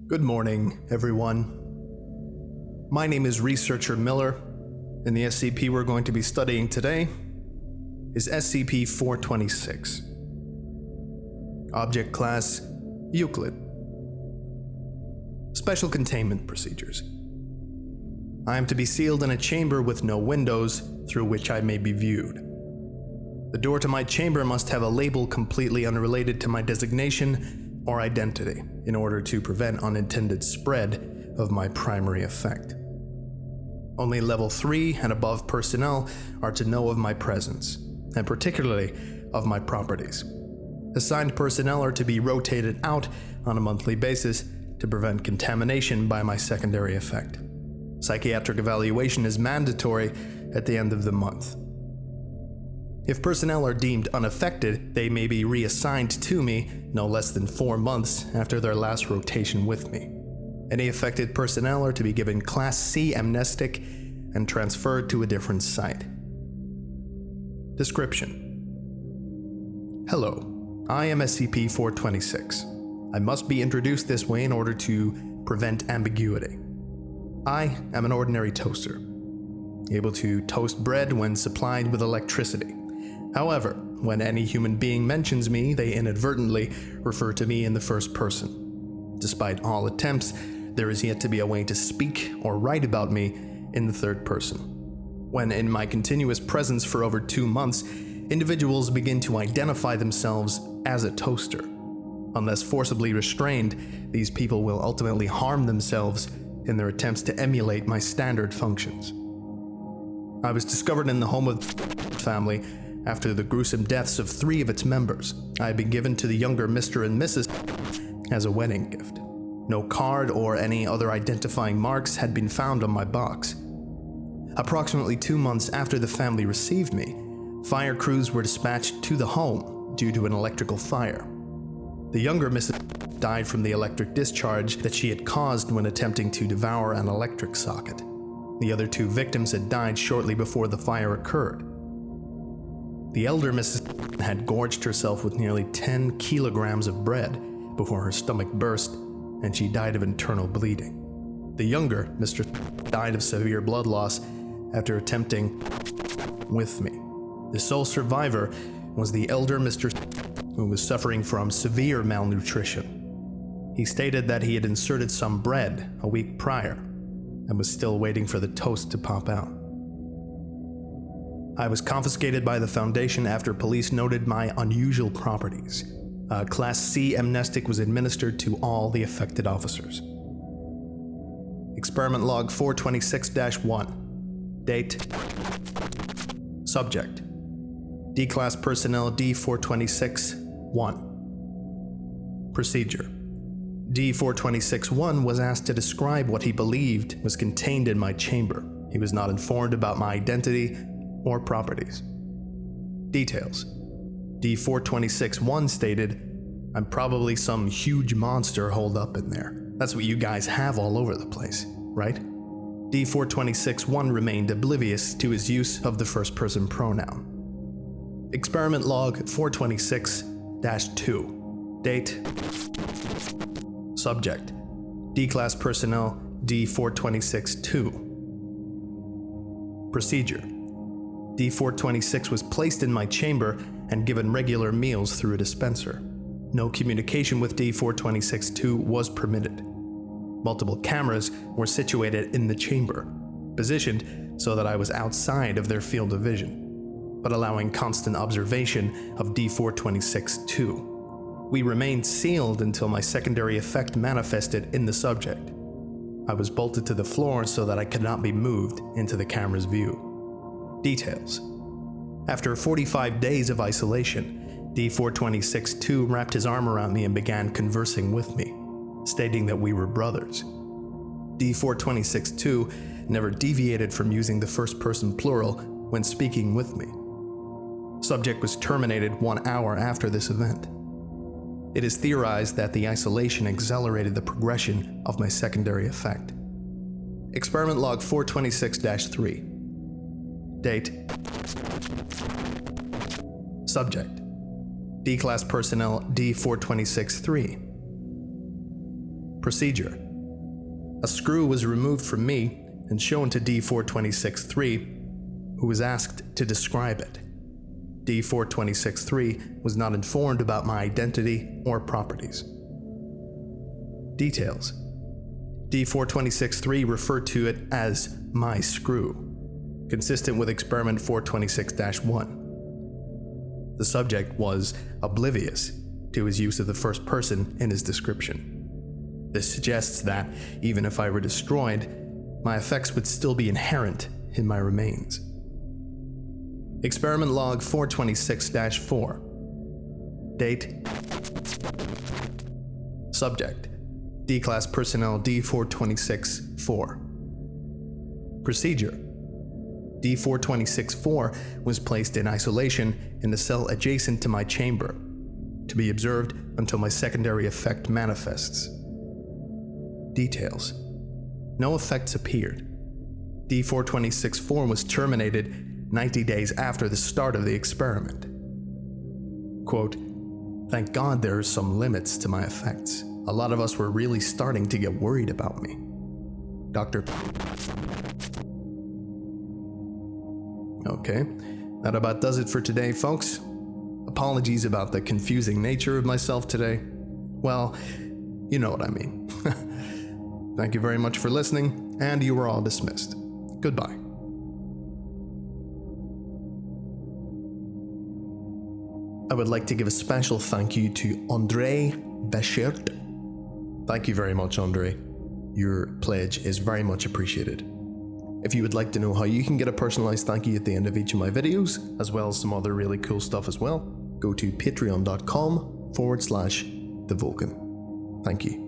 Good morning, everyone. My name is Researcher Miller, and the SCP we're going to be studying today is SCP-426. Object Class: Euclid. Special Containment Procedures. I am to be sealed in a chamber with no windows through which I may be viewed. The door to my chamber must have a label completely unrelated to my designation or identity in order to prevent unintended spread of my primary effect. Only Level 3 and above personnel are to know of my presence, and particularly of my properties. Assigned personnel are to be rotated out on a monthly basis to prevent contamination by my secondary effect. Psychiatric evaluation is mandatory at the end of the month. If personnel are deemed unaffected, they may be reassigned to me no less than 4 months after their last rotation with me. Any affected personnel are to be given Class C amnestic and transferred to a different site. Description: Hello, I am SCP-426. I must be introduced this way in order to prevent ambiguity. I am an ordinary toaster, able to toast bread when supplied with electricity. However, when any human being mentions me, they inadvertently refer to me in the first person. Despite all attempts, there is yet to be a way to speak or write about me in the third person. When in my continuous presence for over 2 months, individuals begin to identify themselves as a toaster. Unless forcibly restrained, these people will ultimately harm themselves in their attempts to emulate my standard functions. I was discovered in the home of the family after the gruesome deaths of 3 of its members. I had been given to the younger Mr. and Mrs. as a wedding gift. No card or any other identifying marks had been found on my box. Approximately 2 months after the family received me, fire crews were dispatched to the home due to an electrical fire. The younger Mrs. died from the electric discharge that she had caused when attempting to devour an electric socket. The other 2 victims had died shortly before the fire occurred. The elder Mrs. had gorged herself with nearly 10 kilograms of bread before her stomach burst, and she died of internal bleeding. The younger Mr. died of severe blood loss after attempting with me. The sole survivor was the elder Mr. who was suffering from severe malnutrition. He stated that he had inserted some bread a week prior and was still waiting for the toast to pop out. I was confiscated by the Foundation after police noted my unusual properties. Class C amnestic was administered to all the affected officers. Experiment Log 426-1. Date. Subject: D-Class Personnel D-426-1. Procedure: D-426-1 was asked to describe what he believed was contained in my chamber. He was not informed about my identity or properties. Details: D-426-1 stated, "I'm probably some huge monster holed up in there. That's what you guys have all over the place, right?" D-426-1 remained oblivious to his use of the first-person pronoun. Experiment Log 426-2. Date. Subject: D-Class Personnel D-426-2. Procedure: D-426 was placed in my chamber and given regular meals through a dispenser. No communication with D-426-2 was permitted. Multiple cameras were situated in the chamber, positioned so that I was outside of their field of vision, but allowing constant observation of D-426-2. We remained sealed until my secondary effect manifested in the subject. I was bolted to the floor so that I could not be moved into the camera's view. Details: After 45 days of isolation, D-426-2 wrapped his arm around me and began conversing with me, stating that we were brothers. D-426-2 never deviated from using the first-person plural when speaking with me. Subject was terminated 1 hour after this event. It is theorized that the isolation accelerated the progression of my secondary effect. Experiment Log 426-3. Date. Subject: D-Class Personnel D-426-3. Procedure. A screw was removed from me and shown to D-426-3, who was asked to describe it. D-426-3 was not informed about my identity or properties. Details. D-426-3 referred to it as my screw, consistent with experiment 426-1. The subject was oblivious to his use of the first person in his description. This suggests that, even if I were destroyed, my effects would still be inherent in my remains. Experiment log 426-4. Date. Subject. D-Class Personnel D-426-4. Procedure. D-426-4 was placed in isolation in the cell adjacent to my chamber, to be observed until my secondary effect manifests. Details. No effects appeared. D-426-4 was terminated 90 days after the start of the experiment. Quote, "Thank God there are some limits to my effects. A lot of us were really starting to get worried about me. Dr. Okay, that about does it for today, folks. Apologies about the confusing nature of myself today. Well, you know what I mean. Thank you very much for listening, and you are all dismissed. Goodbye. I would like to give a special thank you to André Bechert. Thank you very much, Andre. Your pledge is very much appreciated. If you would like to know how you can get a personalized thank you at the end of each of my videos, as well as some other really cool stuff as well, go to patreon.com/TheVolgun. Thank you.